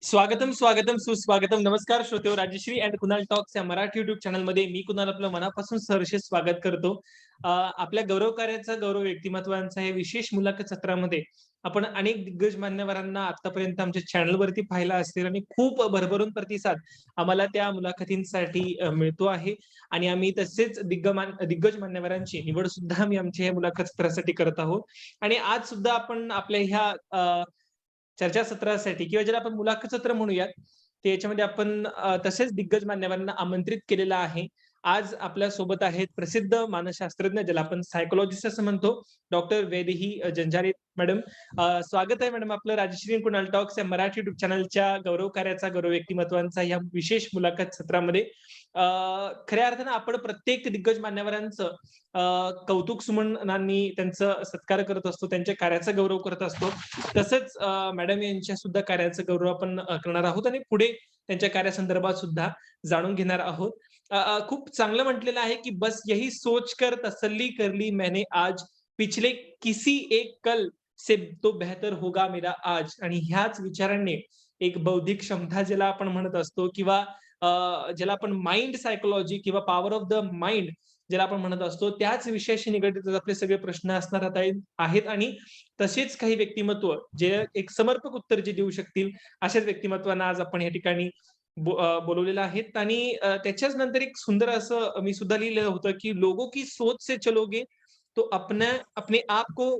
स्वागतम, स्वागतम, सुस्वागतम. नमस्कार श्रोतेहो, राजश्री अँड कुणाल टॉक्स या मराठी युट्यूब चॅनलमध्ये मी कुणाल आपलं मनापासून सहर्ष स्वागत करतो. आपल्या गौरव कार्याचा गौरव व्यक्तिमत्वांचा हे विशेष मुलाखत सत्रामध्ये आपण अनेक दिग्गज मान्यवरांना आतापर्यंत आमच्या चॅनलवरती पाहिला असेल आणि खूप भरभरून प्रतिसाद आम्हाला त्या मुलाखतींसाठी मिळतो आहे आणि आम्ही तसेच दिग्गज मान्यवरांची निवड सुद्धा आम्ही आमच्या या मुलाखत सत्रासाठी करत आहोत. आणि आज सुद्धा आपण आपल्या ह्या चर्चासत्रासाठी किंवा ज्याला आपण मुलाखत सत्र म्हणूयात, ते याच्यामध्ये आपण तसेच दिग्गज मान्यवरांना आमंत्रित केलेलं आहे. आज आपल्या सोबत आहेत प्रसिद्ध मानसशास्त्रज्ञ, ज्याला आपण सायकॉलॉजिस्ट असं म्हणतो, डॉक्टर वैदेही जंजारे मॅडम. स्वागत आहे मॅडम आपलं राजश्री आणि कुणाल टॉक्स या मराठी युट्यूब चॅनलच्या गौरव कार्याचा गौरव व्यक्तिमत्वांचा या विशेष मुलाखत सत्रामध्ये. खऱ्या अर्थानं आपण प्रत्येक दिग्गज मान्यवरांचं कौतुक सुमनांनी त्यांचं सत्कार करत असतो, त्यांच्या कार्याचा गौरव करत असतो. तसंच मॅडम यांच्या सुद्धा कार्याचा गौरव आपण करणार आहोत आणि पुढे त्यांच्या कार्यासंदर्भात सुद्धा जाणून घेणार आहोत. खूप चांगलं म्हटलेलं आहे, की बस यही सोचकर तसल्ली कर ली मैंने आज, पिछले किसी एक कल से तो बेहतर होगा मेरा आज. आणि ह्याच विचारांनी एक बौद्धिक क्षमता ज्याला आपण म्हणत असतो किंवा ज्याला आपण माइंड सायकॉलॉजी किंवा पॉवर ऑफ द माइंड ज्याला आपण म्हणत असतो, त्याच विषयाशी निगडीत आपले सगळे प्रश्न असणार आहेत आणि तसेच काही व्यक्तिमत्व जे एक समर्पक उत्तर जे देऊ शकतील, अशाच व्यक्तिमत्वांना आज आपण या ठिकाणी बोलवलेलं आहेत. आणि त्याच्याच नंतर एक सुंदर असं मी सुद्धा लिहिलेलं होतं, की लोगों की सोच से चलोगे तो अपने आप को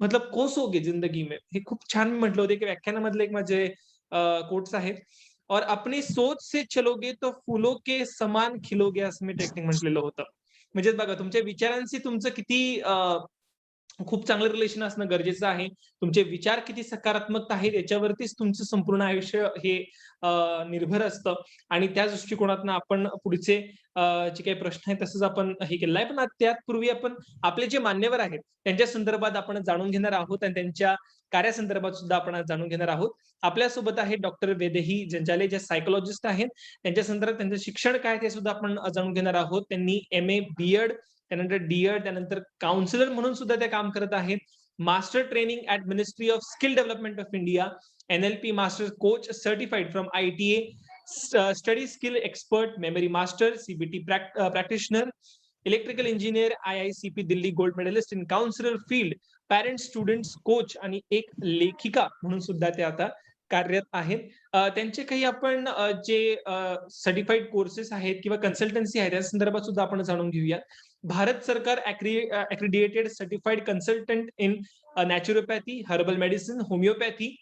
मतलब कोसोगे जिंदगी में. हे खूप छान म्हटलं होतं, की व्याख्यानामधले एक माझे कोट्स आहेत. और अपनी सोच से चलोगे तो फुलों के समान खिलोगे असं मी टेक्निक म्हटलेलं होतं. म्हणजेच बघा तुमच्या विचारांशी तुमचं किती खूप चांगलं रिलेशन असणं गरजेचं आहे. तुमचे विचार किती सकारात्मक आहेत याच्यावरतीच तुमचं संपूर्ण आयुष्य हे निर्भर असतं आणि त्याच दृष्टिकोनातनं आपण पुढचे जे काही प्रश्न आहेत तसंच आपण हे केलेलं आहे. पण त्यापूर्वी आपण आपले जे मान्यवर आहेत त्यांच्या संदर्भात आपण जाणून घेणार आहोत आणि त्यांच्या कार्यासंदर्भात सुद्धा आपण आज जाणून घेणार आहोत. आपल्यासोबत आहे डॉक्टर वैदेही जंजाले, जे सायकॉलॉजिस्ट आहेत. त्यांच्या संदर्भात त्यांचं शिक्षण काय ते सुद्धा आपण जाणून घेणार आहोत. त्यांनी एम.ए. बी.एड त्यानंतर डी-एड त्यानंतर काउन्सिलर म्हणून सुद्धा ते काम करत आहेत. Master training at Ministry of Skill Development of India, NLP master coach certified from ITA, study skill expert, memory master, CBT practitioner, electrical engineer, IICP Delhi gold medalist in counsellor field, parent students coach आणि एक लेखिका म्हणून सुद्धा ते आता कार्यरत आहेत. त्यांचे काही आपण जे सर्टिफाईड कोर्सेस आहेत किंवा कन्सल्टन्सी आहे त्या संदर्भात सुद्धा आपण जाणून घेऊया. भारत सरकार accredited certified consultant in naturopathy, herbal medicine, homeopathy,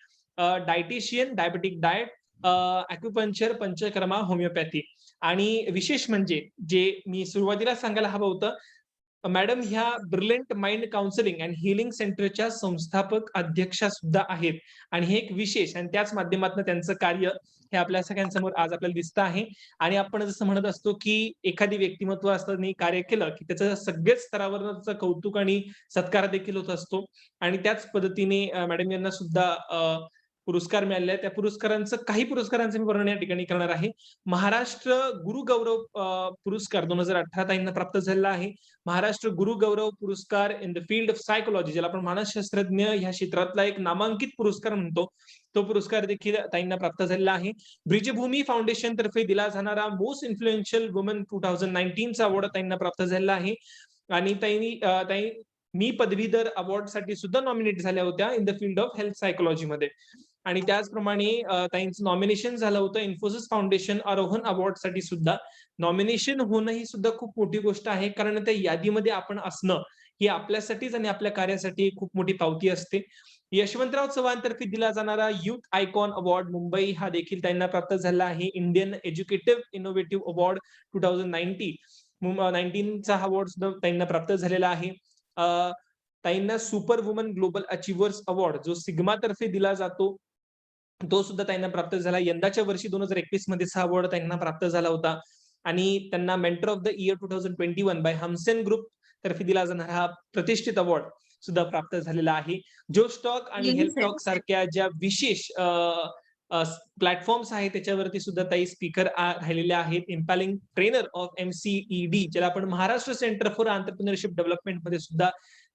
dietitian, diabetic diet, acupuncture, panchakarma, homeopathy. आणि विशेष म्हणजे जे मी सुरुवातीला सांगायला हवं होतं, मॅडम ह्या brilliant mind counselling and healing सेंटरच्या संस्थापक अध्यक्षा सुद्धा आहेत. आणि हे एक विशेष आणि त्याच माध्यमातून त्यांचं कार्य हे आपल्या सगळ्यांसमोर आज आपल्याला दिसतं आहे. आणि आपण जसं म्हणत असतो, की एखादी व्यक्तिमत्व असताना कार्य केलं, की त्याचं सगळ्याच स्तरावरनं त्याचं कौतुक आणि सत्कार देखील होत असतो. आणि त्याच पद्धतीने मॅडम यांना सुद्धा पुरस्कार मिळालेले आहेत. त्या पुरस्कारांचं काही पुरस्कारांचं मी वर्णन या ठिकाणी करणार आहे. महाराष्ट्र गुरु गौरव पुरस्कार 2018 ताईंना प्राप्त झालेला आहे. महाराष्ट्र गुरु गौरव पुरस्कार in the field of psychology, ज्याला आपण मानसशास्त्रज्ञ ह्या क्षेत्रातला एक नामांकित पुरस्कार म्हणतो, तो पुरस्कार देखील ताईंना प्राप्त झालेला आहे. ब्रिजभूमी फाउंडेशन तर्फे दिला जाणारा मोस्ट इन्फ्लुएन्शियल वुमन 2019 चा अवॉर्ड ताईंना प्राप्त झालेला आहे. आणि ताई मी पदवीधर अवॉर्ड साठी सुद्धा नॉमिनेट झाल्या होत्या in the field of health psychology मध्ये. आणि त्याचप्रमाणे ताईंचं नॉमिनेशन झालं होतं इन्फोसिस फाउंडेशन आरोहन अवॉर्ड साठी सुद्धा. नॉमिनेशन होणं ही सुद्धा खूप मोठी गोष्ट आहे, कारण त्या यादीमध्ये आपण असणं ही आपल्यासाठीच आणि आपल्या कार्यासाठी खूप मोठी पावती असते. यशवंतराव चव्हाण तर्फे दिला जाणारा युथ आयकॉन अवॉर्ड मुंबई हा देखील त्यांना प्राप्त झाला आहे. इंडियन एज्युकेटिव्ह इनोव्हेटिव्ह अवॉर्ड 2019 चा अवॉर्ड सुद्धा त्यांना प्राप्त झालेला आहे. ताईंना super woman global achievers award जो सिग्मा तर्फे दिला जातो, तो सुद्धा त्यांना प्राप्त झाला. यंदाच्या वर्षी 2021 मध्ये हा अवॉर्ड त्यांना प्राप्त झाला होता. आणि त्यांना mentor of the year 2021 by हमसेन ग्रुप तर्फे दिला जाणारा हा प्रतिष्ठित अवॉर्ड सुद्धा प्राप्त झालेला आहे. जो स्टॉक आणि यही हेल्थ सर. टॉक सारख्या ज्या विशेष प्लॅटफॉर्म्स आहेत त्याच्यावरती सुद्धा ताई स्पीकर राहिलेल्या आहेत. इम्पॅलिंग ट्रेनर ऑफ MCED, ज्याला आपण Maharashtra centre for entrepreneurship development मध्ये सुद्धा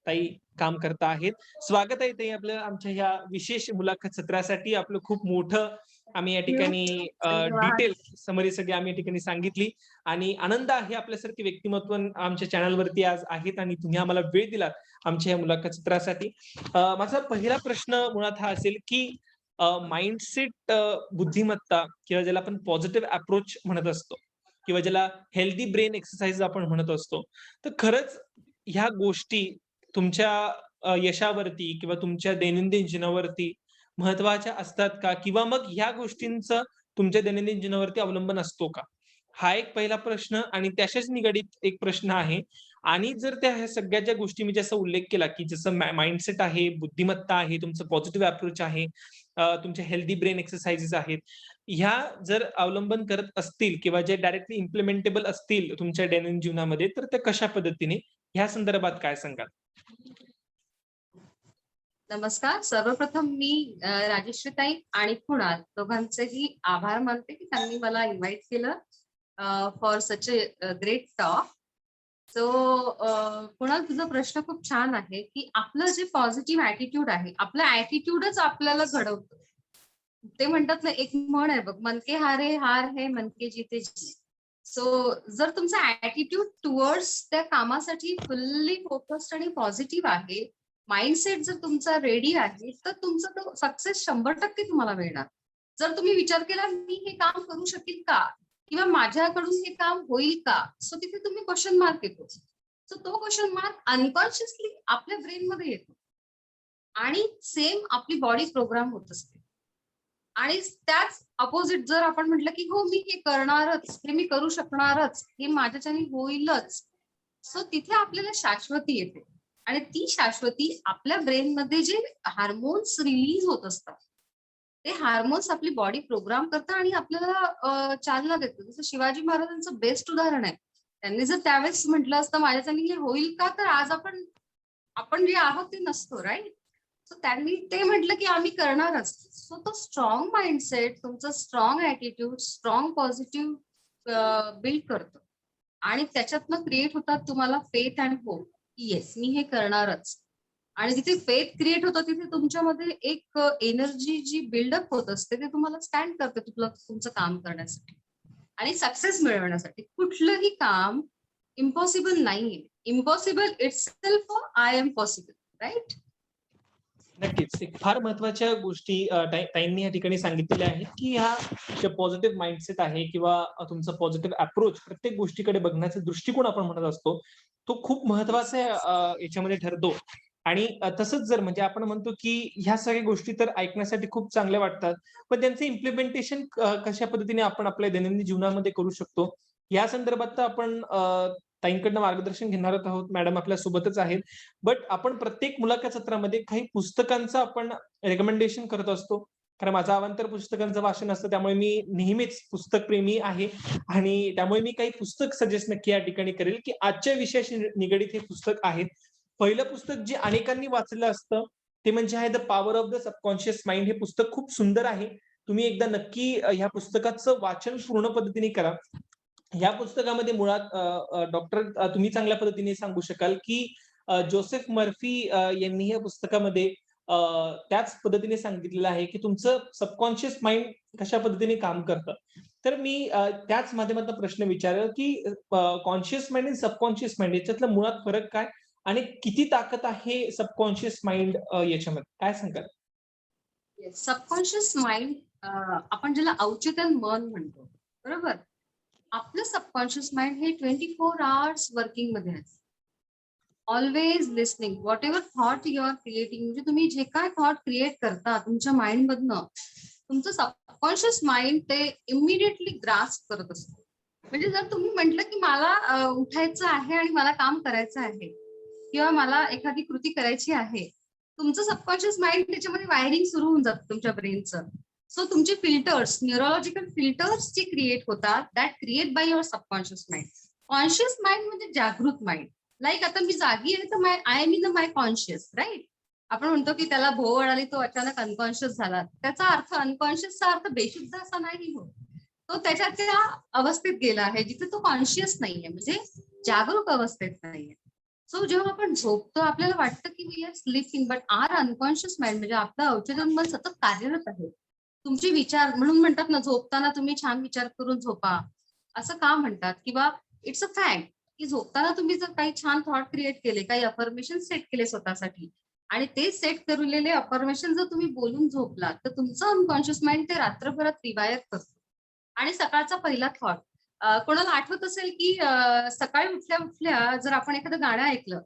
ताई काम करता आहेत. स्वागत आहे ताई आपलं आमच्या ह्या विशेष मुलाखत सत्रासाठी. आपलं खूप मोठं आम्ही या यू. ठिकाणी धन्यवाद. डिटेल समरी सगळी आम्ही या ठिकाणी सांगितली आणि आनंद आहे आपल्यासारखे व्यक्तिमत्व आमच्या चॅनलवरती आज आहेत आणि तुम्ही आम्हाला वेळ दिलात आमच्या या मुलाखत सत्रासाठी. माझा पहिला प्रश्न मुळात हा असेल की माइंडसेट बुद्धिमत्ता किंवा ज्याला आपण पॉझिटिव्ह अप्रोच म्हणत असतो किंवा ज्याला हेल्दी ब्रेन एक्सरसाइज आपण म्हणत असतो. तर खरंच ह्या गोष्टी तुमच्या यशावरती किंवा तुमच्या दैनंदिन जीवनावरती महत्त्वाच्या असतात का? किंवा मग ह्या गोष्टींचं तुमच्या दैनंदिन जीवनावरती अवलंबन असतो का? हा एक पहिला प्रश्न आणि त्याच्याच निगडीत एक प्रश्न आहे. आणि जर त्या ह्या सगळ्या ज्या गोष्टी मी जसा उल्लेख केला, की जसं माइंडसेट आहे, बुद्धिमत्ता आहे, तुमचं पॉझिटिव्ह अप्रोच आहे, तुमचे हेल्दी ब्रेन एक्सरसाइजेस आहेत. ह्या जर अवलंबन करत असतील किंवा जे डायरेक्टली इम्प्लिमेंटेबल असतील तुमच्या दैनंदिन जीवनामध्ये, तर ते कशा पद्धतीने? ह्या संदर्भात काय सांगाल? नमस्कार. सर्वप्रथम मी राजश्रीताई आणि कुणाल दोघांचेही आभार मानते की त्यांनी मला इन्व्हाइट केलं for such a great talk. So Kunal, तुझा प्रश्न खूप छान आहे की आपलं जे पॉझिटिव्ह ऍटिट्यूड आहे, आपलं ऍटिट्यूडच आपल्याला घडवतं. ते म्हणतात ना, एक म्हण आहे बघ, मनके हारे हार है, मनके जीते जीत. सो जर तुमचा ऍटिट्यूड टुवर्ड्स त्या कामासाठी फुल्ली फोकस्ड आणि पॉझिटिव्ह आहे, माइंडसेट जर तुमचा रेडी आहे, तर तुमचा तो सक्सेस 100% तुम्हाला मिळणार. जर तुम्ही विचार केला मी हे काम करू शकेल का, किंवा माझ्याकडून हे काम होईल का, सो तिथे तुम्ही क्वेश्चन मार्क येतो. सो तो क्वेश्चन मार्क अनकॉन्शियसली आपल्या ब्रेन मध्ये येतो आणि सेम आपली बॉडी प्रोग्राम होत असते. आणि त्याच अपोजिट जर आपण म्हटलं की हो मी हे करणारच, हे मी करू शकणारच, हे माझ्याच्याने होईलच, सो तिथे आपल्याला शाश्वती येते. आणि ती शाश्वती आपल्या ब्रेनमध्ये जे हार्मोन्स रिलीज होत असतात, ते हार्मोन्स आपली बॉडी प्रोग्राम करतात आणि आपल्याला चालना देतात. जसं शिवाजी महाराजांचं बेस्ट उदाहरण आहे. त्यांनी जर त्यावेळेस म्हटलं असतं माझ्याच्याने हे होईल का, तर आज आपण आपण जे आहोत ते नसतो, राईट. सो त्यांनी ते म्हटलं की आम्ही करणारच. सो तो स्ट्रॉंग माइंडसेट, तुमचं strong attitude, strong positive build करतो आणि त्याच्यातनं क्रिएट होतात तुम्हाला फेथ अँड होप. येस, मी हे करणारच. आणि जिथे फेथ क्रिएट होतं तिथे तुमच्यामध्ये एक एनर्जी जी बिल्डअप होत असते, ते तुम्हाला स्टँड करते तुमचं काम करण्यासाठी आणि सक्सेस मिळवण्यासाठी. कुठलंही काम इम्पॉसिबल नाहीये. Impossible itself I am possible, right. नक्कीच. एक फार महत्त्वाच्या गोष्टी ताईंनी या ठिकाणी सांगितलेल्या आहेत, की ह्या जे पॉझिटिव्ह माइंडसेट आहे किंवा तुमचा पॉझिटिव्ह अप्रोच प्रत्येक गोष्टीकडे बघण्याचा दृष्टिकोन आपण म्हणत असतो, तो खूप महत्त्वाचा याच्यामध्ये ठरतो. आणि तसंच जर म्हणजे आपण म्हणतो, की ह्या सगळ्या गोष्टी तर ऐकण्यासाठी खूप चांगल्या वाटतात. पण त्यांचं इम्प्लिमेंटेशन कशा पद्धतीने आपण आपल्या दैनंदिन जीवनामध्ये करू शकतो, या संदर्भात तर आपण ताईंकडनं मार्गदर्शन घेणारच आहोत. मॅडम आपल्या सोबतच आहेत. बट आपण प्रत्येक मुलाखत सत्रामध्ये काही पुस्तकांचं आपण रेकमेंडेशन करत असतो. कारण माझं अवांतर पुस्तकांचं वाचन असतं, त्यामुळे मी नेहमीच पुस्तक प्रेमी आहे आणि त्यामुळे मी काही पुस्तक सजेस्ट नक्की या ठिकाणी करेल, की आजच्या विषयाशी निगडीत हे पुस्तक आहे. पहिलं पुस्तक जे अनेकांनी वाचलं असतं, ते म्हणजे आहे the power of the subconscious mind. हे पुस्तक खूप सुंदर आहे. तुम्ही एकदा नक्की ह्या पुस्तकाचं वाचन पूर्ण पद्धतीने करा. या पुस्तकामध्ये मुळात डॉक्टर तुम्ही चांगल्या पद्धतीने सांगू शकाल, की जोसेफ मर्फी यांनी या पुस्तकामध्ये त्याच पद्धतीने सांगितलेलं आहे, की तुमचं सबकॉन्शियस माइंड कशा पद्धतीने काम करतं. तर मी त्याच माध्यमातून प्रश्न विचारेल, की कॉन्शियस माइंड आणि सबकॉन्शियस माइंड याच्यातला मुळात फरक काय? आणि किती ताकद आहे सबकॉन्शियस माइंड याच्यामध्ये? काय सांगाल? सबकॉन्शियस माइंड, आपण ज्याला अवचेतन मन म्हणतो, बरोबर. आपलं सबकॉन्शियस माइंड हे 24 आवर्स वर्किंग मध्ये आहे. Always listening whatever thought you are creating. म्हणजे तुम्ही जे काय थॉट क्रिएट करता तुमच्या माइंड मधनं, तुमचं सबकॉन्शियस माइंड ते इमिडिएटली ग्रास्प करत असतो. म्हणजे जर तुम्ही म्हटलं की मला उठायचं आहे आणि मला काम करायचं आहे किंवा मला एखादी कृती करायची आहे, तुमचं सबकॉन्शियस माइंड त्याच्यामध्ये वायरिंग सुरू होऊन जातं तुमच्या ब्रेनचं. सो तुमचे फिल्टर्स, न्यूरोलॉजिकल फिल्टर्स जे क्रिएट होतात, that create by your subconscious mind. Conscious mind म्हणजे जागृत माइंड. लाईक आता मी जागी आहे तर I am in my conscious, right. आपण म्हणतो की त्याला भोवळ आली, तो अचानक अनकॉन्शियस झाला. त्याचा अर्थ, अनकॉन्शियसचा अर्थ बेशुद्ध असा नाही होत. तो त्याच्या त्या अवस्थेत गेला आहे जिथे तो कॉन्शियस नाहीये, म्हणजे जागरूक अवस्थेत नाहीये. सो जेव्हा आपण झोपतो आपल्याला वाटतं की we are sleeping, but are unconscious mind म्हणजे आपलं अवचेतन मन सतत कार्यरत आहे. तुमचे विचार म्हणून म्हणतात ना, झोपताना तुम्ही छान विचार करून झोपा. असं का म्हणतात? किंवा इट्स अ फॅक्ट की झोपताना तुम्ही जर काही छान थॉट क्रिएट केले, काही अफर्मेशन सेट केले स्वतःसाठी आणि ते सेट केलेले अफर्मेशन जर तुम्ही बोलून झोपलात, तर तुमचं अनकॉन्शियस माइंड ते रात्रभरात रिवायर करतं. आणि सकाळचा पहिला थॉट कोणाला आठवत असेल की सकाळी उठल्या उठल्या जर आपण एखादं गाणं ऐकलं,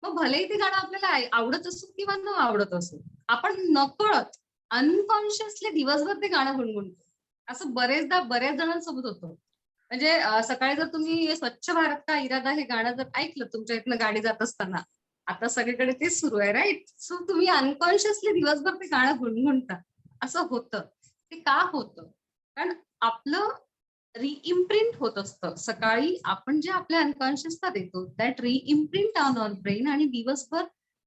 मग भलेही ते गाणं आपल्याला आवडत असो किंवा न आवडत असो, आपण नकळत अनकॉन्शियसली दिवसभर ते गाणं गुणगुणतो. असं बरेचदा बऱ्याच जणांसोबत होतं. म्हणजे सकाळी जर तुम्ही स्वच्छ भारत का इरादा हे गाणं जर ऐकलं तुमच्या इथनं गाडी जात असताना, आता सगळीकडे तेच सुरू आहे, राईट? सो तुम्ही अनकॉन्शियसली दिवसभर ते गाणं गुणगुणता. असं होतं. ते का होतं? कारण आपलं रिइम्प्रिंट होत असतं. सकाळी आपण जे आपल्या अनकॉन्शियसला देतो, दॅट रिइम्प्रिंट ऑन अवर ब्रेन आणि दिवसभर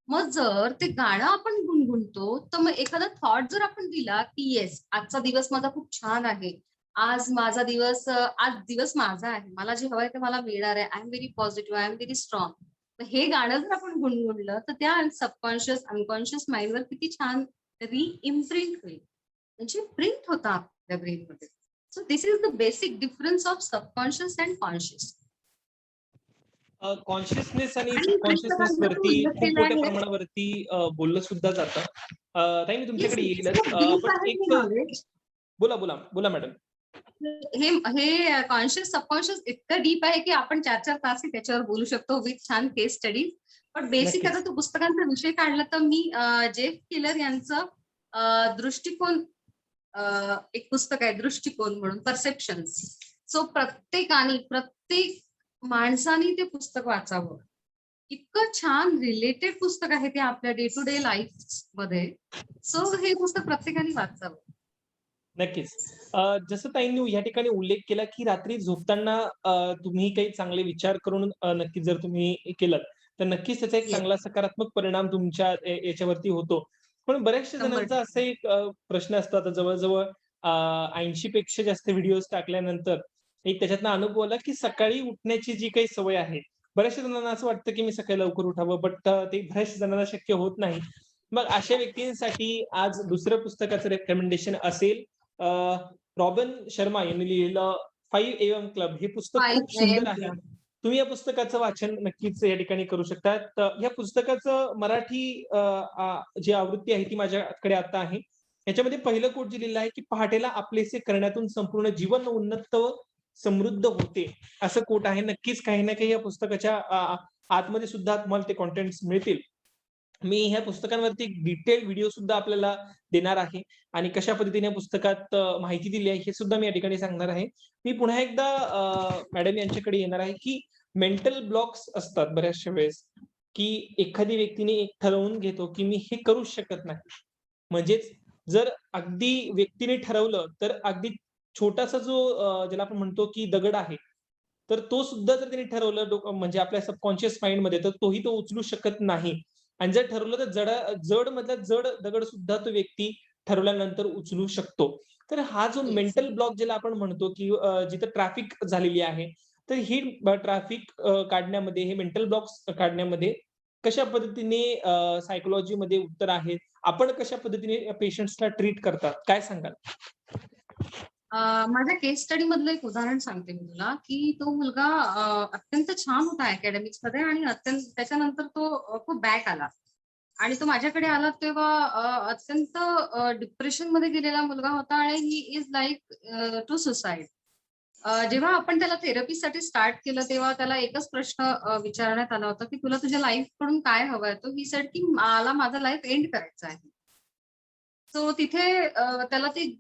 मग जर ते गाणं आपण गुणगुणतो, तर मग एखादा थॉट जर आपण दिला, की येस आजचा दिवस माझा खूप छान आहे. आज दिवस माझा आहे. मला जे हवंय ते मला मिळणार आहे. I am very positive, I am very strong. तर हे गाणं जर आपण गुणगुणलं, तर त्या सबकॉन्शियस, अनकॉन्शियस माइंडवर किती छान रिइम्प्रिंट होईल. म्हणजे प्रिंट होतं आपल्या ब्रेनमध्ये. So this is the basic difference of subconscious and conscious. Consciousness आणि आणि सबकॉन्शियसनेस पुस्तकांचा तो वरती उल्लेख खूप केला मोठ्या आहे. प्रमाणावरती बोललं सुद्धा जातं. ताई मी Yes, तुमच्याकडे येईलच. इतकं डीप पण आहे हे एक नॉलेज. बोला, बोला, बोला मॅडम. हे हे कॉन्शियस सबकॉन्शियस इतकं डीप आहे की आपण 4-4 तासही त्याच्यावर बोलू शकतो विथ छान केस स्टडीज. पण बेसिक आता नक्कीच. तो पुस्तकांचा विषय काढला तर मी जेफ किलर यांचं दृष्टिकोन एक पुस्तक आहे दृष्टिकोन म्हणून परसेप्शन्स. सो प्रत्येक माणसाने ते पुस्तक वाचावं. इतकं छान रिलेटेड पुस्तक आहे ते आपल्या डे टू डे लाईफ मध्ये. सो हे पुस्तक प्रत्येकाने वाचावं. नक्कीच. जसं ताईंनी या ठिकाणी उल्लेख केला, की रात्री झोपताना तुम्ही काही चांगले विचार करून नक्कीच जर तुम्ही हे केलंत, तर नक्कीच त्याचा एक येस, चांगला सकारात्मक परिणाम तुमच्या याच्यावरती होतो. पण बऱ्याचशा जणांचा 100%. असा एक प्रश्न असतो आता जवळ-जवळ 80 पेक्षा जास्त व्हिडिओज टाकल्यानंतर एक त्याच्यातनं अनुभव आला, की सकाळी उठण्याची जी काही सवय आहे, बऱ्याचशा जणांना असं वाटतं, की मी सकाळी लवकर उठावं, बट ते बऱ्याचशा जणांना शक्य होत नाही. मग अशा व्यक्तींसाठी आज दुसरं पुस्तकाचं रेकमेंडेशन असेल रॉबिन शर्मा यांनी लिहिलेलं 5 AM क्लब हे पुस्तक खूप 5 सुंदर AM आहे. क्लब. तुम्ही या पुस्तकाचं वाचन नक्कीच या ठिकाणी करू शकता. तर या पुस्तकाचं मराठी जी आवृत्ती आहे ती माझ्याकडे आता आहे. याच्यामध्ये पहिलं कोट जे लिहिलं आहे, की "पहाटेला आपलेसे करण्यातून संपूर्ण जीवन उन्नत व समृद्ध होते." असं कोट आहे. नक्कीच काही ना काही या पुस्तकाच्या आतमध्ये सुद्धा तुम्हाला ते कंटेंट्स मिळतील. मी ह्या पुस्तकांवरती डिटेल व्हिडिओ सुद्धा आपल्याला देणार आहे आणि कशा पद्धतीने या पुस्तकात माहिती दिली आहे हे सुद्धा मी या ठिकाणी सांगणार आहे. मी पुन्हा एकदा मॅडम यांच्याकडे येणार आहे, की मेंटल ब्लॉक्स असतात बऱ्याचशा वेळेस, की एखादी व्यक्तीने एक ठरवून घेतो, की मी हे करूच शकत नाही. म्हणजेच जर अगदी व्यक्तीने ठरवलं, तर अगदी छोटासा जो ज्याला आपण म्हणतो, की दगड आहे, तर तो सुद्धा जर त्याने ठरवलं म्हणजे आपल्या सबकॉन्शियस माइंडमध्ये, तर तोही तो उचलू शकत नाही. आणि जर ठरवलं तर जड मधला जड दगड सुद्धा तो व्यक्ती ठरवल्यानंतर उचलू शकतो. तर हा जो येस. मेंटल ब्लॉक ज्याला आपण म्हणतो, की जिथं ट्रॅफिक झालेली आहे, तर ही ट्रॅफिक काढण्यामध्ये, हे मेंटल ब्लॉक्स काढण्यामध्ये कशा पद्धतीने सायकॉलॉजीमध्ये उत्तर आहेत? आपण कशा पद्धतीने पेशंट्सला ट्रीट करतात? काय सांगाल? माझ्या केस स्टडी मधलं एक उदाहरण सांगते मी तुला, की तो मुलगा अत्यंत छान होता अकॅडमिक्समध्ये आणि त्याच्यानंतर तो खूप बॅक आला. आणि तो माझ्याकडे आला तेव्हा अत्यंत डिप्रेशनमध्ये गेलेला मुलगा होता आणि he is like to suicide. जेव्हा आपण त्याला थेरपीसाठी स्टार्ट केलं, तेव्हा त्याला एकच प्रश्न विचारण्यात आला होता, की "तुला तुझ्या लाईफकडून काय हवंय?" तो ही सेड, की "मला माझं लाईफ एंड करायचं आहे." सो तिथे त्याला ते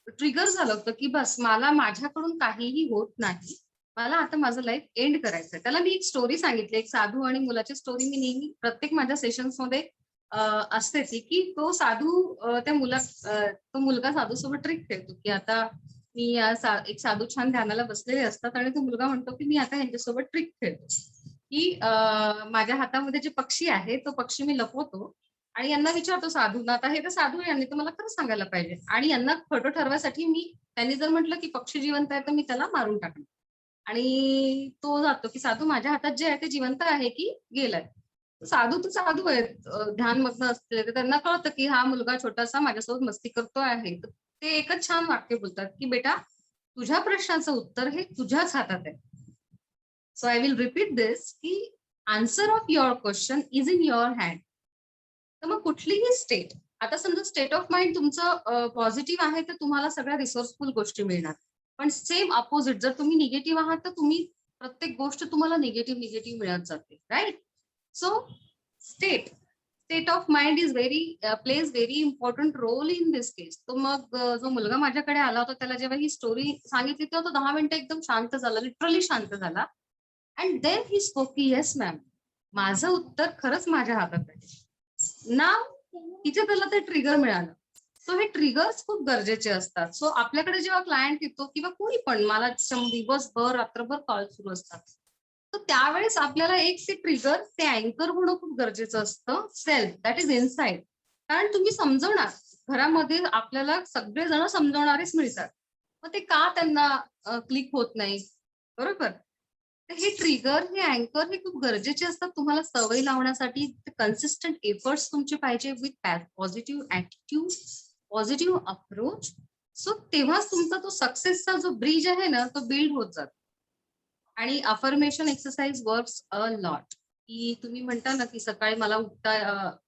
ट्रिगर झालं होतं, की बस मला माझ्याकडून काहीही होत नाही. मला आता माझं लाईफ एंड करायचंय. त्याला मी एक स्टोरी सांगितली. एक साधू आणि मुलाची स्टोरी मी नेहमी प्रत्येक माझ्या सेशन्समध्ये असते ती, की तो साधू तो मुलगा साधूसोबत ट्रिक खेळतो, की आता एक साधू छान ध्यानाला बसलेले असतात आणि तो मुलगा म्हणतो, की मी आता ह्यांच्यासोबत ट्रिक खेळतो, की माझ्या हातामध्ये जे पक्षी आहे, तो पक्षी मी लपवतो आणि यांना विचारतो साधूंना, आता हे तर साधू आहे, यांनी तर मला खरं सांगायला पाहिजे आणि यांना खोटं ठरवायसाठी त्यांनी जर म्हटलं, की पक्षी जिवंत आहे, तर मी त्याला मारून टाकणार आणि तो जातो, की साधू माझ्या हातात जे आहे ते जिवंत आहे की गेलंय? साधू तर साधू आहेत, ध्यानमग्न असते, तर त्यांना कळतं की हा मुलगा छोटासा माझ्यासोबत मस्ती करतो आहे. तर ते एकच छान वाक्य बोलतात की बेटा, तुझ्या प्रश्नाचं उत्तर हे तुझ्याच हातात आहे. सो आय विल रिपीट दिस की answer of your question is in your hand. तर मग कुठलीही स्टेट, आता समजा स्टेट ऑफ माइंड तुमचं पॉझिटिव्ह आहे तर तुम्हाला सगळ्या रिसोर्सफुल गोष्टी मिळणार. पण सेम अपोजिट जर तुम्ही निगेटिव्ह आहात तर तुम्ही प्रत्येक गोष्ट तुम्हाला निगेटिव्ह मिळत जाते, right? So state state of mind is very plays very important role in this case. तो मग जो मुलगा माझ्याकडे आला होता त्याला जेव्हा ही स्टोरी सांगितली तेव्हा तो 10 मिनिटं एकदम शांत झाला, लिटरली शांत झाला. अँड देन ही स्पोक की येस मॅम, माझं उत्तर खरंच माझ्या हातात आहे. नाव इथे त्याला ते ट्रिगर मिळालं. सो हे ट्रिगर्स खूप गरजेचे असतात. सो आपल्याकडे जेव्हा क्लायंट येतो किंवा कोणी पण, मला दिवसभर रात्रभर कॉल सुरू असतात, तर त्यावेळेस आपल्याला एक ते ट्रिगर, ते अँकर होणं खूप गरजेचं असतं. Self that is inside. कारण तुम्ही समजवणार, घरामध्ये आपल्याला सगळेजण समजवणारेच मिळतात, मग ते का त्यांना क्लिक होत नाही, बरोबर? तर हे ट्रिगर, हे अँकर हे खूप गरजेचे असतात तुम्हाला सवय लावण्यासाठी. कन्सिस्टंट एफर्ट्स तुमचे पाहिजे with positive attitude, positive approach. So तेव्हाच तुमचा तो सक्सेसचा जो ब्रिज आहे ना, तो बिल्ड होत जातो. आणि affirmation exercise works a lot. की तुम्ही म्हणता ना की सकाळी मला उठता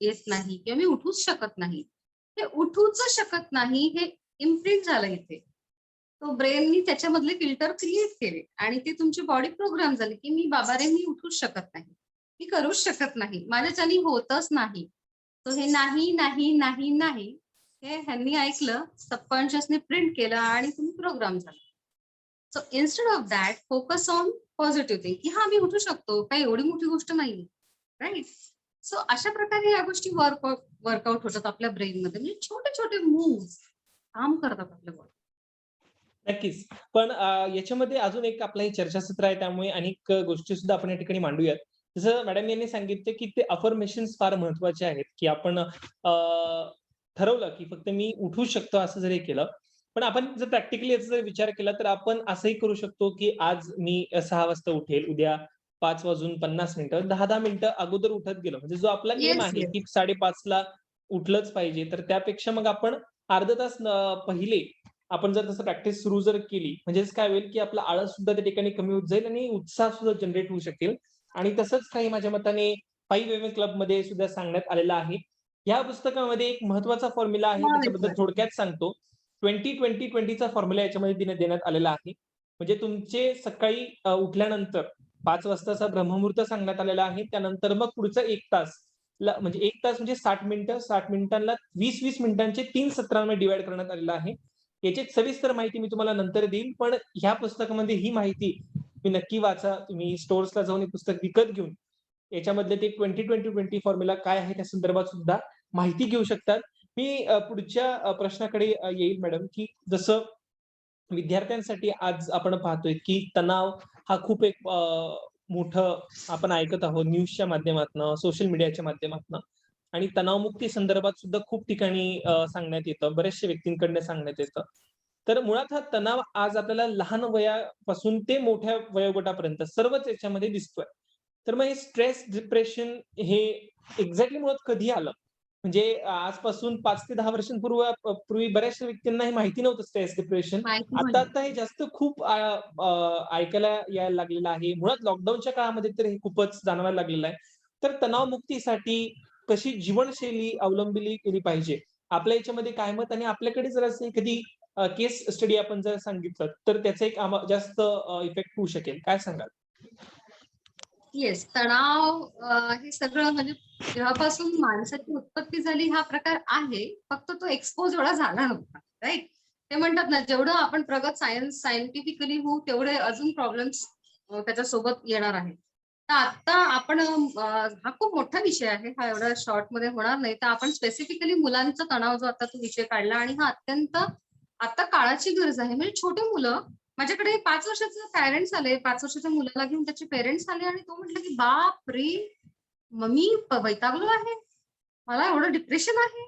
येत नाही किंवा मी उठूच शकत नाही, हे उठूच शकत नाही हे इम्प्रिंट झालं इथे. तो ब्रेननी त्याच्यामधले फिल्टर क्रिएट केले आणि ते तुमची बॉडी प्रोग्राम झाली की मी बाबा रे, मी उठूच शकत नाही, मी करूच शकत नाही, माझ्याच्यानी होतच नाही. तो हे नाही नाही नाही नाही हे ह्यांनी ऐकलं, सबकॉन्शियसने प्रिंट केलं आणि तुम्ही प्रोग्राम झाला. So instead of that focus on positive thing की हा मी उठू शकतो, काही एवढी मोठी गोष्ट नाही, राईट? सो अशा प्रकारे या गोष्टी वर्कआउट होतात आपल्या ब्रेनमध्ये. म्हणजे छोटे छोटे मूव्ह काम करतात आपल्या बॉडी. नक्कीच. पण याच्यामध्ये अजून एक आपलं हे चर्चासत्र आहे त्यामुळे अनेक गोष्टी सुद्धा आपण या ठिकाणी मांडूयात. जसं मॅडम यांनी सांगितलं, की ते अफर्मेशन्स फार महत्त्वाचे आहेत, की आपण ठरवलं, की फक्त मी उठू शकतो असं जरी केलं. पण आपण जर प्रॅक्टिकली याचा जर विचार केला, तर आपण असंही करू शकतो, की आज मी 6 वाजता उठेल, उद्या 5:50 10-10 मिनिटं अगोदर उठत गेलो. म्हणजे जो आपला एम येस, आहे, येस. की 5:30ला उठलंच पाहिजे. तर त्यापेक्षा मग आपण अर्धा तास पहिले आपण जर तसं प्रॅक्टिस सुरू जर केली, म्हणजेच काय होईल, की आपला आळस सुद्धा त्या ठिकाणी कमी होत जाईल आणि उत्साह सुद्धा जनरेट होऊ शकेल. आणि तसंच काही माझ्या मताने 5 एम-एम क्लबमध्ये सुद्धा सांगण्यात आलेलं आहे. या पुस्तकामध्ये एक महत्त्वाचा फॉर्म्युला आहे, त्याच्याबद्दल थोडक्यात सांगतो. 20-20-20 चा फॉर्म्युला याच्यामध्ये देण्यात आलेला आहे. म्हणजे तुमचे सकाळी उठल्यानंतर 5 वाजताचा ब्रह्ममुहूर्त सांगण्यात आलेला आहे. त्यानंतर मग पुढचा 1 तास म्हणजे 1 तास म्हणजे 60 मिनिटं, 60 मिनिटांना 20-20 मिनिटांचे 3 सत्रांमध्ये डिव्हाईड करण्यात आलेलं आहे. याची सविस्तर माहिती मी तुम्हाला नंतर देईन. पण ह्या पुस्तकामध्ये ही माहिती तुम्ही नक्की वाचा. तुम्ही स्टोअर्सला जाऊन हे पुस्तक विकत घेऊन याच्यामधले ते 20-20-20 फॉर्म्युला काय आहे त्या संदर्भात सुद्धा माहिती घेऊ शकतात. मी पुढच्या प्रश्नाकडे येईल मॅडम, की जसं विद्यार्थ्यांसाठी आज आपण पाहतोय, की तणाव हा खूप एक मोठं आपण ऐकत आहोत न्यूजच्या माध्यमातनं, सोशल मीडियाच्या माध्यमातनं आणि तणावमुक्ती संदर्भात सुद्धा खूप ठिकाणी सांगण्यात येतं. बऱ्याचशा व्यक्तींकडनं सांगण्यात येतं. तर मुळात हा तणाव आज आपल्याला लहान वयापासून ते मोठ्या वयोगटापर्यंत सर्वच याच्यामध्ये दिसतोय. तर मग हे स्ट्रेस, डिप्रेशन हे एक्झॅक्टली मुळात कधी आलं? म्हणजे आजपासून 5 ते 10 पूर्वी बऱ्याचशा व्यक्तींना हे माहिती नव्हतं स्ट्रेस, डिप्रेशन. माहिती पण आता हे जास्त खूप ऐकायला यायला लागलेलं आहे. मुळात लॉकडाऊनच्या काळामध्ये तर हे खूपच जाणवायला लागलेलं आहे. तर तणावमुक्तीसाठी कशी जीवनशैली अवलंबली गेली पाहिजे? आपल्या याच्यामध्ये काय मत आणि आपल्याकडे जर असं एखादी केस स्टडी आपण जर सांगितलं, तर त्याचा एक जास्त इफेक्ट होऊ शकेल. काय सांगाल? येस, तणाव हे सगळं म्हणजे जेव्हापासून माणसाची उत्पत्ती झाली हा प्रकार आहे. फक्त तो एक्सपोज एवढा झाला नव्हता, राईट? ते म्हणतात ना, जेवढं आपण प्रगत सायंटिफिकली होऊ तेवढे अजून प्रॉब्लेम्स त्याच्यासोबत येणार आहेत. तर आता आपण हा खूप मोठा विषय आहे. हा एवढा शॉर्टमध्ये होणार नाही. तर आपण स्पेसिफिकली मुलांचा तणाव जो आता तो विषय काढला आणि हा अत्यंत आता काळाची गरज आहे. म्हणजे छोटे मुलं, माझ्याकडे 5 वर्षाचे पॅरेंट्स आले, 5 वर्षाच्या मुलाला घेऊन त्याचे पेरेंट्स आले आणि तो म्हटलं, की "बापरे! मम्मी वैतागलो आहे. मला एवढं डिप्रेशन आहे."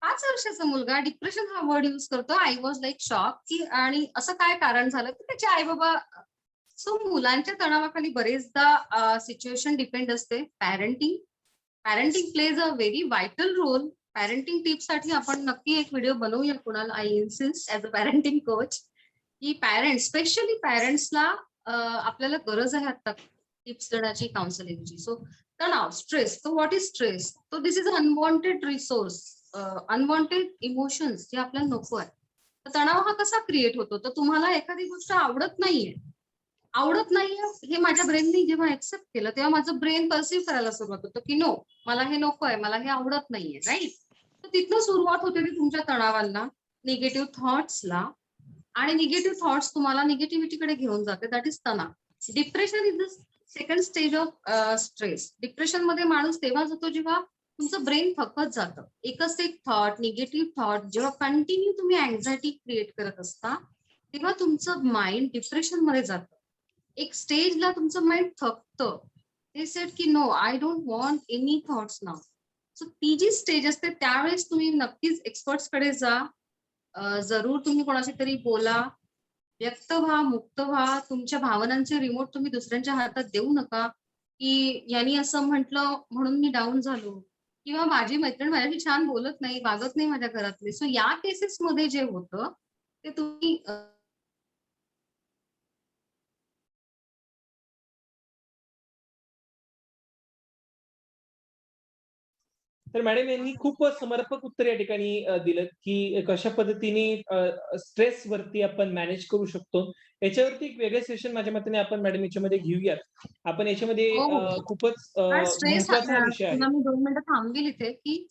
5 वर्षाचा मुलगा डिप्रेशन हा वर्ड यूज करतो. आय वॉज लाइक शॉक, की आणि असं काय कारण झालं? तर त्याचे आई-बाबा. सो मुलांच्या तणावाखाली बरेचदा सिच्युएशन डिपेंड असते. Parenting parenting plays a very vital role. Parenting टिप्ससाठी आपण नक्की एक व्हिडिओ बनवूया Kunal. I insist as a parenting coach की पॅरेंट्स, स्पेशली पॅरेंट्सला आपल्याला गरज आहे आता टिप्स देण्याची, काउन्सिलिंगची. सो तणाव, स्ट्रेस. तो व्हॉट इज स्ट्रेस? तो this is unwanted resource, unwanted emotions जे आपल्याला नको आहे. तर तणाव हा कसा क्रिएट होतो? तर तुम्हाला एखादी गोष्ट आवडत नाहीये हे माझ्या ब्रेननी जेव्हा ऍक्सेप्ट केलं, तेव्हा माझं ब्रेन परसिव्ह करायला सुरुवात होतं की नो, मला हे नको आहे, मला हे आवडत नाहीये, राईट? तर तिथनं सुरुवात होते ती तुमच्या तणावांना, निगेटिव्ह थॉट्सला. आणि निगेटिव्ह थॉट्स तुम्हाला निगेटिव्हिटीकडे घेऊन जाते. दॅट इज तणाव. Depression is the second stage of stress. Depression मध्ये माणूस तेव्हा जातो जेव्हा तुमचं ब्रेन थकत जातं. एकच एक थॉट, निगेटिव्ह थॉट जेव्हा कंटिन्यू तुम्ही अँझायटी क्रिएट करत असता, तेव्हा तुमचं माइंड डिप्रेशन मध्ये जातं. एक स्टेजला तुमचं माइंड थकतं. ते सेड की no, I don't want any thoughts now. So ती जी स्टेज असते त्यावेळेस तुम्ही नक्कीच एक्सपर्ट्स कडे जा. जरूर तुम्ही कोणाशी तरी बोला, व्यक्त व्हा, मुक्त व्हा. तुमच्या भावनांचे रिमोट तुम्ही दुसऱ्यांच्या हातात देऊ नका, की यांनी असं म्हटलं म्हणून मी डाऊन झालो, किंवा माझी मैत्रीण माझ्याशी छान बोलत नाही, वागत नाही माझ्या घरातले. सो या केसेस मध्ये जे होतं ते तुम्ही तर मॅडम यांनी खूप समर्पक उत्तर या ठिकाणी दिलं की कशा पद्धतीने स्ट्रेस वरती आपण मॅनेज करू शकतो. याच्यावरती एक वेगळं सेशन माझ्या मताने आपण मॅडम याच्यामध्ये घेऊयात. आपण याच्यामध्ये हो, हो. खूपच स्ट्रेस महत्वाचा हा विषय आहे. तुला मी 2 मिनिटं थांबवेल इथे, की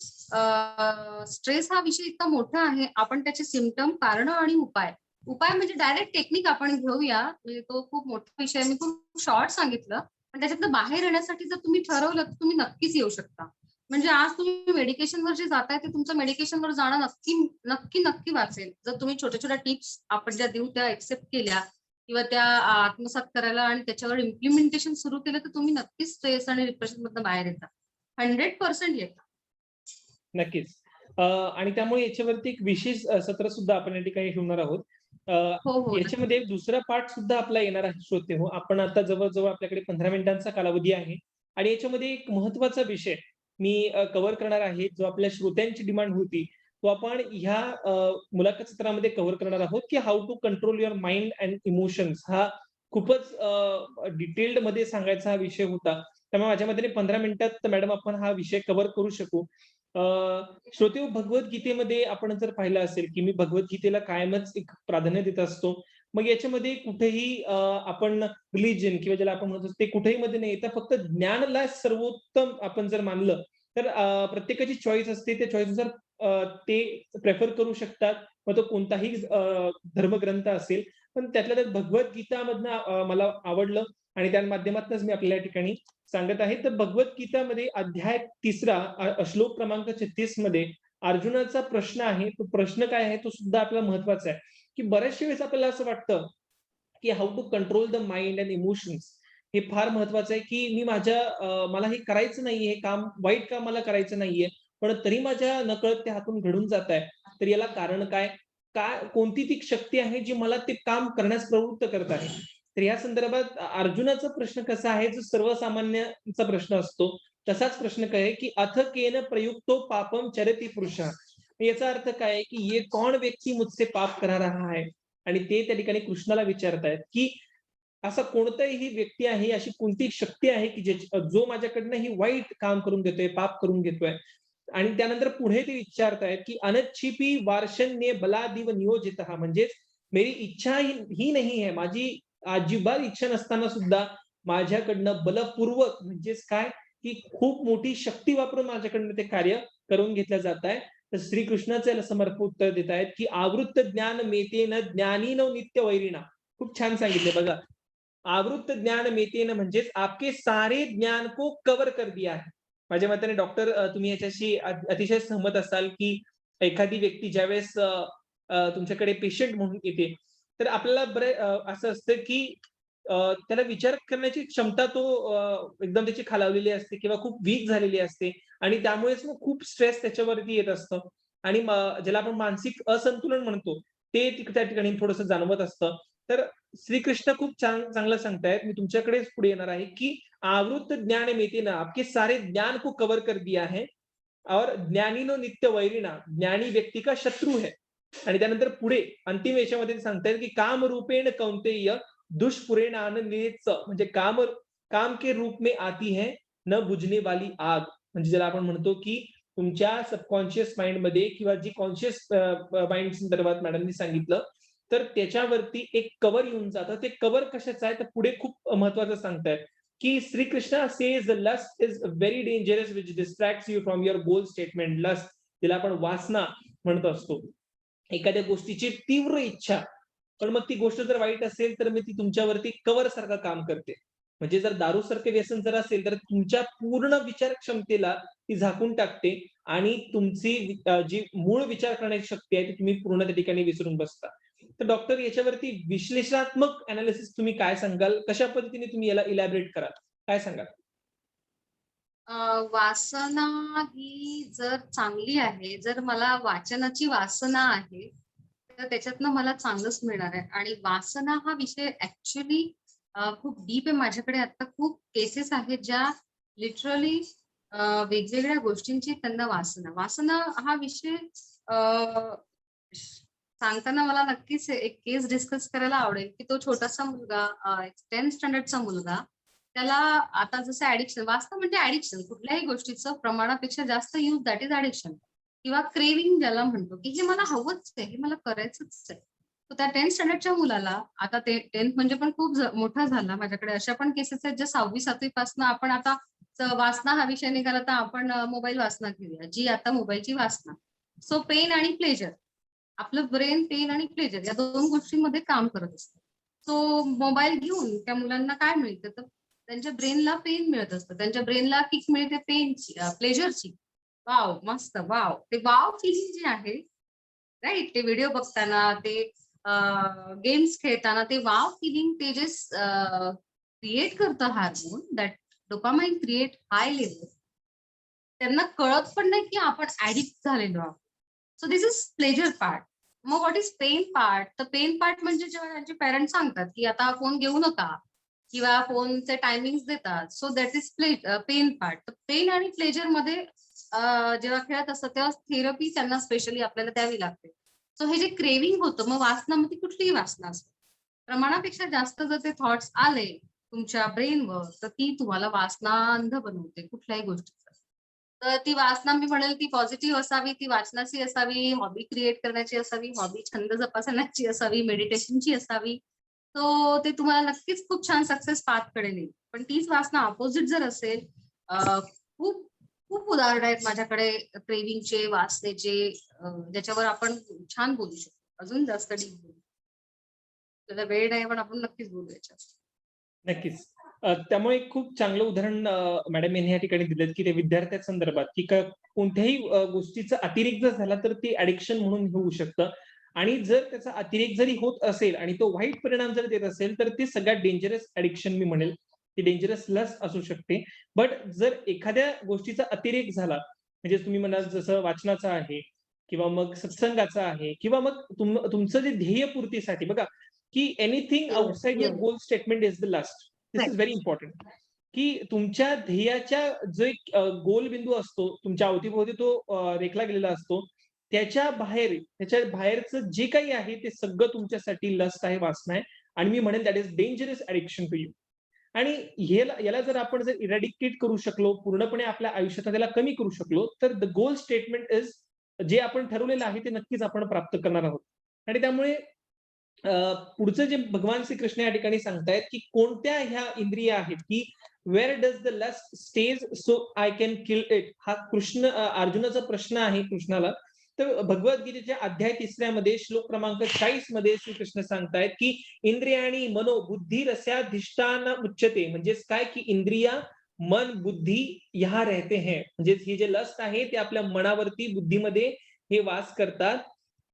स्ट्रेस हा विषय इतका मोठा आहे. आपण त्याचे सिम्प्टम, कारण आणि उपाय. उपाय म्हणजे डायरेक्ट टेक्निक आपण घेऊया. म्हणजे तो खूप मोठा विषय आहे. मी खूप शॉर्ट सांगितलं. पण त्याच्यातनं बाहेर येण्यासाठी जर तुम्ही ठरवलं, तर तुम्ही नक्कीच येऊ शकता. म्हणजे आज तुम्ही मेडिकेशनवर जे जाताय, ते तुमचं मेडिकेशनवर जाणं नक्की, नक्की, नक्की वाचेल. जर तुम्ही छोट्या-छोट्या टिप्स आपण ज्या देऊ त्या एक्सेप्ट केल्या किंवा त्या आत्मसात करायला आणि त्याच्यावर इम्प्लिमेंटेशन सुरू केलं, तर तुम्ही नक्कीच स्ट्रेस आणि डिप्रेशन मधनं बाहेर येता. 100% येता. नक्कीच. आणि त्यामुळे याच्यावरती एक विशेष सत्र सुद्धा आपण या ठिकाणी ठेवणार आहोत. अ, हो, हो. याच्यामध्ये दुसरा पार्ट सुद्धा आपला येणार आहे श्रोते हो. आपण आता जवळ-जवळ आपल्याकडे 15 मिनिटांचा कालावधी आहे आणि याच्यामध्ये एक महत्त्वाचा विषय मी कव्हर करणार आहे, जो आपल्या श्रोत्यांची डिमांड होती. तो आपण ह्या मुलाखत सत्रामध्ये कव्हर करणार आहोत, की how to control your mind and emotions. हा खूपच डिटेल्डमध्ये सांगायचा हा विषय होता. त्यामुळे माझ्या मते 15 मिनिटात मॅडम आपण हा विषय कव्हर करू शकू. अ, श्रोतेहो, भगवद्गीतेमध्ये आपण जर पाहिलं असेल, की मी भगवद्गीतेला कायमच एक प्राधान्य देत असतो. मग याच्यामध्ये कुठेही आपण रिलिजन किंवा ज्याला आपण म्हणतो ते कुठेही मध्ये नाही येता फक्त ज्ञानला सर्वोत्तम आपण जर मानलं, तर प्रत्येकाची चॉईस असते. त्या चॉईसनुसार ते प्रेफर करू शकतात. मग तो कोणताही धर्मग्रंथ असेल. पण त्यातल्या त्यात भगवद्गीतामधनं मला आवडलं आणि त्या माध्यमातूनच मी आपल्या या ठिकाणी सांगत आहे. तर भगवद्गीतामध्ये अध्याय 3 श्लोक क्रमांक 36 मध्ये अर्जुनाचा प्रश्न आहे. तो प्रश्न काय आहे तो सुद्धा आपल्याला महत्वाचा आहे, की बऱ्याचशा वेळेस आपल्याला असं वाटतं, की how to control the mind and emotions. हे फार महत्वाचं आहे, की मी माझ्या मला हे करायचं नाहीये, हे काम वाईट काम मला करायचं नाहीये. पण तरी माझ्या नकळत ते हातून घडून जात आहे. तर याला कारण काय? कोणती ती शक्ती आहे जी मला ते काम करण्यास प्रवृत्त करत आहे? तर या संदर्भात अर्जुनाचा प्रश्न कसा आहे, जो सर्वसामान्यांचा प्रश्न असतो. तसाच प्रश्न काय आहे, की "अथ केन प्रयुक्तो पापम चरति पुरुषः." याचा अर्थ काय आहे, की "ये कौन व्यक्ती मुझसे पाप करा रहा है?" आणि ते त्या ठिकाणी कृष्णाला विचारतायत, की असा कोणताही व्यक्ती आहे, अशी कोणती शक्ती आहे, की जो माझ्याकडनं ही वाईट काम करून घेतोय, पाप करून घेतोय. आणि त्यानंतर पुढे ते विचारतायत, की "अनच्छिपी वार्ष्ण्ये बलादिव नियोजितः." म्हणजेच मेरी इच्छा ही नहीं है. माझी अजिबात इच्छा नसताना सुद्धा माझ्याकडनं बलपूर्वक म्हणजेच काय, की खूप मोठी शक्ती वापरून माझ्याकडनं ते कार्य करून घेतलं जात आहे. तर श्रीकृष्णाचं याला समर्पक उत्तर देत आहेत, की "आवृत्त ज्ञान मेतेन ज्ञानिनो नित्य वैरिणा." खूप छान सांगितले बघा. आवृत्त ज्ञान मेतेन म्हणजेच आपके सारे ज्ञान को कव्हर कर दिया है. माझ्या मताने डॉक्टर तुम्ही याच्याशी अतिशय सहमत असाल, की एखादी व्यक्ती ज्यावेळेस तुमच्याकडे पेशंट म्हणून येते, तर आपल्याला असं असतं, की त्याला विचार करण्याची क्षमता तो एकदम त्याची खालावलेली असते किंवा खूप वीक झालेली असते आणि त्यामुळेच मग खूप स्ट्रेस त्याच्यावरती येत असतं आणि ज्याला आपण मानसिक असंतुलन म्हणतो, ते त्या ठिकाणी थोडंसं जाणवत असतं. तर श्रीकृष्ण खूप चांगलं सांगतायत. मी तुमच्याकडेच पुढे येणार आहे, की आवृत्त ज्ञान में ना आपके सारे ज्ञान को कवर कर दिया है और ज्ञानी नो नित्य वैरिणा ज्ञानी व्यक्ती का शत्रू है. आणि त्यानंतर पुढे अंतिम याच्यामध्ये सांगतायत, की काम रूपेण कौंतेय दुष्पुरेण आनंदीच म्हणजे काम के रूप में आती है न बुझने वाली आग. म्हणजे ज्याला आपण म्हणतो, की तुमच्या सबकॉन्शियस माइंडमध्ये किंवा जी कॉन्शियस माइंड संदर्भात मॅडमनी सांगितलं, तर त्याच्यावरती एक कव्हर येऊन जातं. ते कव्हर कशाचं आहे, तर पुढे खूप महत्त्वाचं सांगतायत, की Shrikrishna says lust is very dangerous which distracts you from your goal statement. Lust तिला आपण वासना म्हणत असतो. एखाद्या गोष्टीची तीव्र इच्छा, पण मग ती गोष्ट जर वाईट असेल, तर मग ती तुमच्यावरती कव्हर सारखं काम करते. म्हणजे जर दारूसारखं व्यसन जर असेल, तर तुमच्या पूर्ण विचार क्षमतेला ती झाकून टाकते आणि तुमची जी मूळ विचार करण्याची शक्ती आहे, ती तुम्ही पूर्ण त्या ठिकाणी विसरून बसता. तर डॉक्टर याच्यावरती विश्लेषणात्मक एनालिसिस तुम्ही काय सांगाल? कशा पद्धतीने तुम्ही याला इलॅबोरेट कराल? काय सांगाल? वासना ही जर चांगली आहे, जर मला वाचनाची वासना आहे, तर त्याच्यातनं मला चांगलंच मिळणार आहे. आणि वासना हा विषय ॲक्चुअली खूप डीप आहे. माझ्याकडे आता खूप केसेस आहेत ज्या लिटरली वेगवेगळ्या गोष्टींची त्यांना वासना. वासना हा विषय सांगताना मला नक्कीच एक केस डिस्कस करायला आवडेल, की तो छोटासा मुलगा 10th स्टँडर्डचा मुलगा, त्याला आता जसं ॲडिक्शन वास्तव म्हणजे ॲडिक्शन कुठल्याही गोष्टीचं प्रमाणापेक्षा जास्त यूज दॅट इज ॲडिक्शन किंवा क्रेव्हिंग ज्याला म्हणतो, की हे मला हवंच आहे, हे मला करायचंच आहे. तर त्या 10th स्टँडर्डच्या मुलाला आता ते 10th म्हणजे पण खूप मोठा झाला. माझ्याकडे अशा पण केसेस आहेत ज्या 6वी-7वी पासून आपण आता वासना हा विषय निघाला तर आपण मोबाईल वासना घेऊया, जी आता मोबाईलची वासना. सो पेन आणि प्लेजर आपलं ब्रेन पेन आणि प्लेजर या 2 गोष्टींमध्ये काम करत असतं. सो मोबाईल घेऊन त्या मुलांना काय मिळतं तर त्यांच्या ब्रेनला पेन मिळत असतं. त्यांच्या ब्रेनला किक मिळते पेनची प्लेजरची. वॉव! मस्त वॉव! ते वॉव फीलिंग जे आहे, राइट? ते व्हिडिओ बघताना, ते गेम्स खेळताना ते वॉव फीलिंग ते जे क्रिएट करतं hormone that dopamine create high level. त्यांना कळत पण नाही, की आपण ॲडिक्ट झालेलो आहोत. So this is pleasure part. मग व्हॉट इज पेन पार्ट? तर पेन पार्ट म्हणजे जेव्हा त्यांचे पेरेंट्स सांगतात, की आता फोन घेऊ नका किंवा फोनचे टायमिंग्स देतात. So that is pain part. तर पेन आणि प्लेजरमध्ये जेव्हा खेळत असतात तेव्हा थेरपी त्यांना स्पेशली आपल्याला द्यावी लागते. सो हे जे क्रेव्हिंग होतं मग वासना मग ती कुठलीही वासना असते. प्रमाणापेक्षा जास्त जर ते थॉट्स आले तुमच्या ब्रेनवर तर ती तुम्हाला वासनांध बनवते कुठल्याही गोष्टीचं. तर ती वासना मी म्हणेल ती पॉझिटिव्ह असावी, ती वाचनाची असावी, हॉबी क्रिएट करण्याची असावी, हॉबी छंद जोपासण्याची असावी, मेडिटेशनची असावी. तो ते तुम्हाला नक्कीच खूप छान सक्सेस पाथकडे नेईल. पण तीच वासना अपोझिट जर असेल खूप खूप उदाहरण आहेत माझ्याकडे क्रेव्हिंगचे, वासनेचे ज्याच्यावर आपण छान बोलू शकतो. अजून जास्त डीप बोलू. आपल्याला वेळ नाही पण आपण नक्कीच बोलू याच्यावर. नक्कीच. त्यामुळे खूप चांगलं उदाहरण मॅडम यांनी या ठिकाणी दिलंत, की ते विद्यार्थ्या संदर्भात, की कोणत्याही गोष्टीचा अतिरेक जर झाला, तर ते ॲडिक्शन म्हणून होऊ शकतं. आणि जर त्याचा अतिरेक जरी होत असेल आणि तो वाईट परिणाम जर देत असेल, तर ते सगळ्यात डेंजरस ॲडिक्शन मी म्हणेल. ती डेंजरस लस्ट असू शकते. बट जर एखाद्या गोष्टीचा अतिरेक झाला, म्हणजे तुम्ही म्हणाल जसं वाचनाचा आहे किंवा मग सत्संगाचा आहे किंवा मग तुमचं जे ध्येयपूर्तीसाठी बघा, की anything yes, outside your yes. Goal statement is the last. This is very important. की तुमच्या ध्येयाच्या जो एक गोल बिंदू असतो, तुमच्या अवतीभोवती तो रेखला गेलेला असतो. त्याच्या बाहेरचं जे काही आहे ते सगळं तुमच्यासाठी लस्ट आहे, वासना आहे आणि मी म्हणेन that is dangerous addiction to you. आणि याला जर आपण जर इरॅडिकेट करू शकलो, पूर्णपणे आपल्या आयुष्यात त्याला कमी करू शकलो, तर द गोल स्टेटमेंट इज जे आपण ठरवलेलं आहे ते नक्कीच आपण प्राप्त करणार आहोत. आणि त्यामुळे पुढचं जे भगवान श्रीकृष्ण या ठिकाणी सांगतायत, की कोणत्या ह्या इंद्रिया आहेत, की where does the lust stage so I can kill it. हा अर्जुनाचा प्रश्न आहे कृष्णाला. तर भगवद्गीतेच्या अध्याय 3 मध्ये श्लोक क्रमांक 40 मध्ये श्रीकृष्ण सांगतायत, की इंद्रियाणी मनो बुद्धी रस्याधिष्ठान उच्यते. म्हणजेच काय, की इंद्रिया, मन, बुद्धी ह्या रहते हैं. म्हणजे हे जे लस्ट आहे ते आपल्या मनावरती, बुद्धीमध्ये हे वास करतात.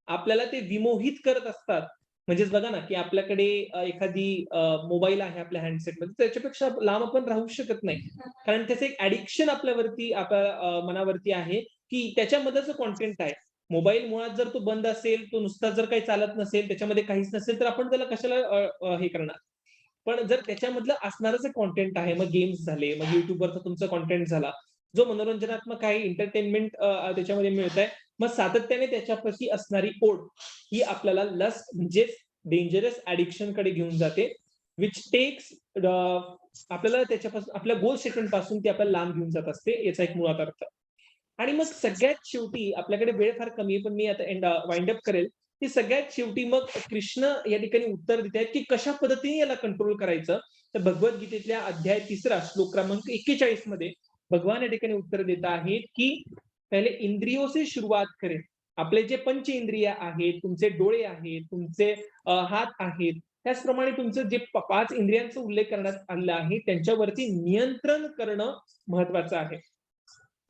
आपल्याला ते विमोहित करत असतात. म्हणजेच बघा ना, की आपल्याकडे एखादी मोबाईल आहे आपल्या हँडसेटमध्ये, त्याच्यापेक्षा लांब आपण राहू शकत नाही. कारण त्याचं एक ॲडिक्शन आपल्या मनावरती आहे, की त्याच्यामध्येच कंटेंट आहे. मोबाईल मुळात जर तो बंद असेल, तो नुसता जर काही चालत नसेल, त्याच्यामध्ये काहीच नसेल, तर आपण त्याला कशाला हे करणार? पण जर त्याच्यामधलं असणारं जे कंटेंट आहे, मग गेम्स झाले, मग YouTubeवरचा तुमचा कंटेंट झाला, जो मनोरंजनात्मक आहे, एंटरटेनमेंट त्याच्यामध्ये मिळतंय. मग सातत्याने त्याच्यापाशी असणारी ओढ, ही आपल्याला लस्ट म्हणजेच डेंजरस ॲडिक्शनकडे घेऊन जाते, व्हिच टेक्स आपल्याला त्याच्यापासून आपल्या गोल सेटमेंट पासून ती आपल्याला लांब घेऊन जात असते, याचा एक मुळात अर्थ. आणि मग सगळ्यात शेवटी आपल्याकडे वेळ फार कमी आहे, पण मी आता वाइंड अप करेल, की सगळ्यात शेवटी मग कृष्ण या ठिकाणी उत्तर देत आहेत, की कशा पद्धतीने याला कंट्रोल करायचं. तर भगवद्गीतेतल्या अध्याय 3 श्लोक क्रमांक 41 मध्ये भगवान या ठिकाणी उत्तर देत आहेत, की पहिले इंद्रियों से सुरुवात करें. आपले जे पंच इंद्रिय आहेत, तुमचे डोळे आहेत, तुमचे हात आहेत, त्याचप्रमाणे तुमचं जे 5 इंद्रियांचा उल्लेख करण्यात आलेला आहे, त्यांच्यावरती नियंत्रण करणं महत्वाचं आहे.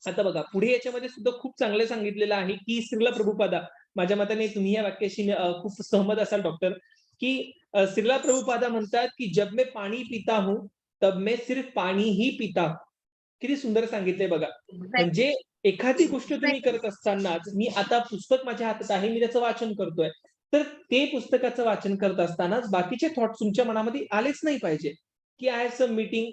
आता बघा पुढे याच्यामध्ये सुद्धा खूप चांगलं सांगितलेलं आहे, की श्रील प्रभुपादा माझ्या मताने तुम्ही या वाक्याशी खूप सहमत असाल डॉक्टर, की श्रील प्रभुपादा म्हणतात, की "जब मैं पानी पीता हूँ, तब मैं सिर्फ पानी ही पीता हूँ." किती सुंदर सांगितलंय बघा. एक्झॅक्टली, म्हणजे एखादी गोष्ट तुम्ही एक्झॅक्टली. करत असतानाच मी आता पुस्तक माझ्या हातात आहे, मी त्याचं वाचन करतोय. तर ते पुस्तकाचं वाचन करत असतानाच बाकीचे थॉट्स तुमच्या मनामध्ये आलेच नाही पाहिजे, की आय हॅव सम मीटिंग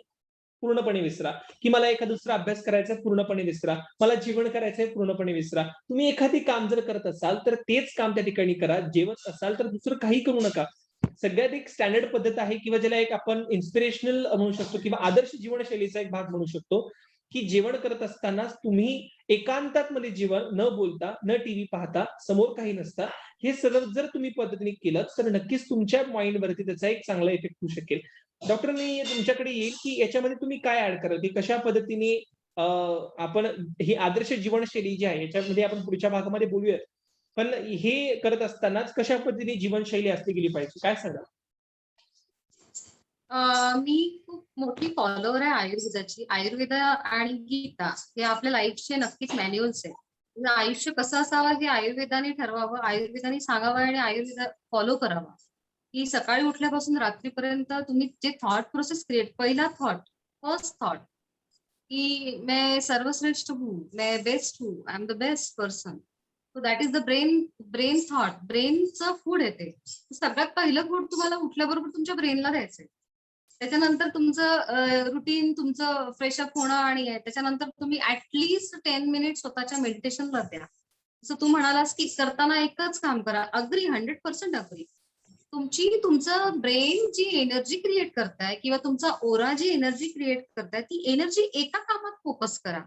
पूर्णपणे विसरा, की मला एखादा दुसरा अभ्यास करायचा आहे पूर्णपणे विसरा, मला जेवण करायचंय पूर्णपणे विसरा. तुम्ही एखादी काम जर करत असाल, तर तेच काम त्या ठिकाणी करा. जेवत असाल तर दुसरं काही करू नका. सगळ्यात एक स्टँडर्ड पद्धत आहे किंवा ज्याला एक आपण इन्स्पिरेशनल म्हणू शकतो किंवा आदर्श जीवनशैलीचा एक भाग म्हणू शकतो, की जेवण करत असतानाच तुम्ही एकांतात मध्ये जेवण न बोलता, न टीव्ही पाहता, समोर काही नसता, हे सगळं जर तुम्ही पद्धतीने केलं, तर नक्कीच तुमच्या माइंडवरती त्याचा एक चांगला इफेक्ट होऊ शकेल. डॉक्टर मी तुमच्याकडे येईल, की याच्यामध्ये तुम्ही काय ॲड कराल, की कशा पद्धतीने आपण ही आदर्श जीवनशैली जी आहे, याच्यामध्ये आपण पुढच्या भागामध्ये बोलूयात. पण हे करत असतानाच कशा पद्धतीने जीवनशैली असली गेली पाहिजे, काय सांगाल? मी खूप मोठी फॉलोवर आहे आयुर्वेदाची. आयुर्वेद आणि गीता हे आपल्या लाईफचे नक्कीच मॅन्युअल्स आहेत. म्हणजे आयुष्य कसं असावं हे आयुर्वेदाने ठरवावं, आयुर्वेदाने सांगावं आणि आयुर्वेद फॉलो करावा. की सकाळी उठल्यापासून रात्रीपर्यंत तुम्ही जे थॉट प्रोसेस क्रिएट पहिला थॉट, फर्स्ट थॉट की मैं सर्वश्रेष्ठ हूँ, मैं बेस्ट हूँ, I am the best person. So that is the brain brain thought. ब्रेनचं फूड येते. सगळ्यात पहिलं फूड तुम्हाला उठल्याबरोबर तुमच्या ब्रेनला द्यायचंय. त्याच्यानंतर तुमचं रुटीन तुमचं फ्रेशअप होणं आणि त्याच्यानंतर तुम्ही ऍटलीस्ट 10 मिनिट स्वतःच्या मेडिटेशनला द्या. जसं तू म्हणालास की करताना एकच काम करा. Agree 100% agree. तुमचं ब्रेन जी एनर्जी क्रिएट करताय किंवा तुमचा ओरा जी एनर्जी क्रिएट करताय ती एनर्जी एका कामात फोकस करा.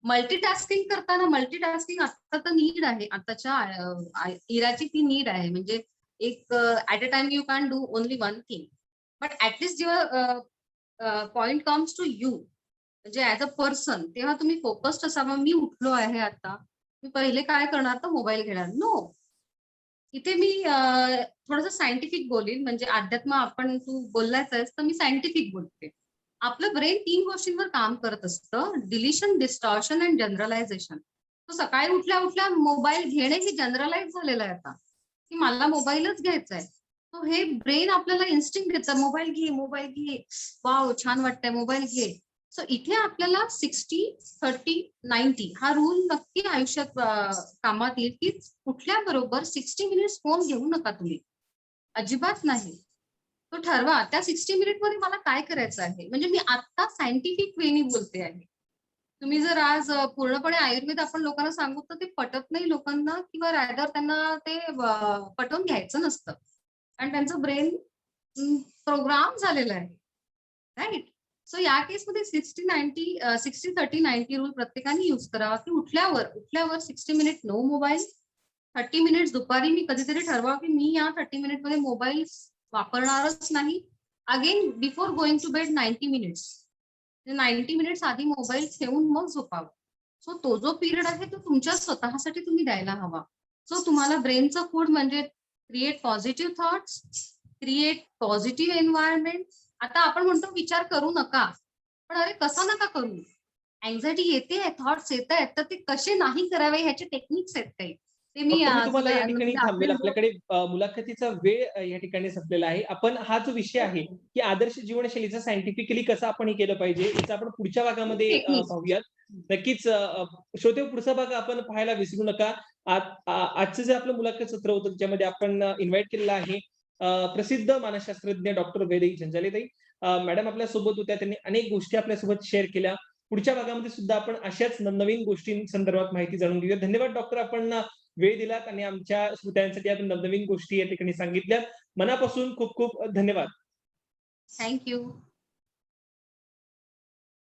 मल्टीटास्किंग करताना मल्टीटास्किंग आता तर नीड आहे. आताच्या इराची ती नीड आहे. म्हणजे एक at a time you can do only one thing. But at least जेव्हा पॉइंट कम्स टू यू म्हणजे ऍज अ पर्सन तेव्हा तुम्ही फोकस्ड असावं. मी उठलो आहे आता. मी पहिले काय करणार तर मोबाईल घेणार. नो. इथे मी थोडंसं सायंटिफिक बोलीन म्हणजे अध्यात्म आपण तू बोललाच आहेस तर मी सायंटिफिक बोलते. आपलं ब्रेन 3 गोष्टींवर काम करत असतं. Deletion, distortion and generalisation. तो सकाळी उठल्या उठल्या मोबाईल घेणे हे जनरलाइज झालेलं आहे आता, की मला मोबाईलच घ्यायचा आहे. तो हे ब्रेन आपल्याला इन्स्टिंक्ट देतं, मोबाईल घे, मोबाईल घे. वॉव! छान वाटतंय, मोबाईल घे. सो इथे आपल्याला 60-30-90 हा रूल नक्की आयुष्यात कामात येईल, की उठल्याबरोबर 60 मिनिट्स फोन घेऊ नका तुम्ही. अजिबात नाही. तो ठरवा त्या 60 मिनिटमध्ये मला काय करायचं आहे. म्हणजे मी आत्ता सायंटिफिक वेनी बोलते आहे. तुम्ही जर आज पूर्णपणे आयुर्वेद आपण लोकांना सांगू तर ते पटत नाही लोकांना किंवा रॅदर त्यांना ते पटवून घ्यायचं नसतं. आणि त्यांचं ब्रेन प्रोग्राम झालेलं आहे. राइट? सो या केसमध्ये 60-30-90 रूल प्रत्येकाने यूज करावा, की उठल्यावर 60 मिनिट नो मोबाईल, 30 मिनिट्स दुपारी मी कधीतरी ठरवावं, की मी या 30 मिनिटमध्ये मोबाईल वापरणारच नाही. Again before going to bed 90 minutes. 90 minutes आधी मोबाईल ठेवून मग झोपावं. सो तो जो पिरियड आहे तो तुमच्या स्वतःसाठी तुम्ही द्यायला हवा. सो तुम्हाला ब्रेनचं फूड म्हणजे create positive thoughts, create positive environment. आता आपण म्हणतो विचार करू नका. पण अरे कसा नका करू? अँक्झायटी येते, थॉट्स येत आहेत, तर ते कसे नाही करावे ह्याचे टेक्निक्स आहेत काही. ते मी डॉक्टर मी तुम्हाला तुला या ठिकाणी म्हणजे थांबवेल. आपले आपल्याकडे मुलाखतीचा वेळ या ठिकाणी संपलेला आहे. आपण हा जो विषय आहे, की आदर्श जीवनशैलीचं सायंटिफिकली कसं आपण हे केलं पाहिजे, याचा आपण पुढच्या भागामध्ये टेक्निक्स पाहूयात. नक्कीच श्रोते पुढचा भाग आपण पाहायला विसरू नका. आजचं जे आपलं मुलाखत सत्र होतं त्याच्यामध्ये आपण इन्व्हाईट केलेलं आहे प्रसिद्ध मानसशास्त्रज्ञ डॉक्टर वैदेही झंजालेताई. मॅडम आपल्यासोबत होत्या. त्यांनी अनेक गोष्टी आपल्यासोबत शेअर केल्या. पुढच्या भागामध्ये सुद्धा आपण अशाच नवनवीन गोष्टींसंदर्भात माहिती जाणून घेऊया. धन्यवाद डॉक्टर आपण वेळ दिलात आणि आमच्या श्रोत्यांसाठी आपण नवनवीन गोष्टी या ठिकाणी सांगितल्यात. मनापासून खूप खूप धन्यवाद. Thank you.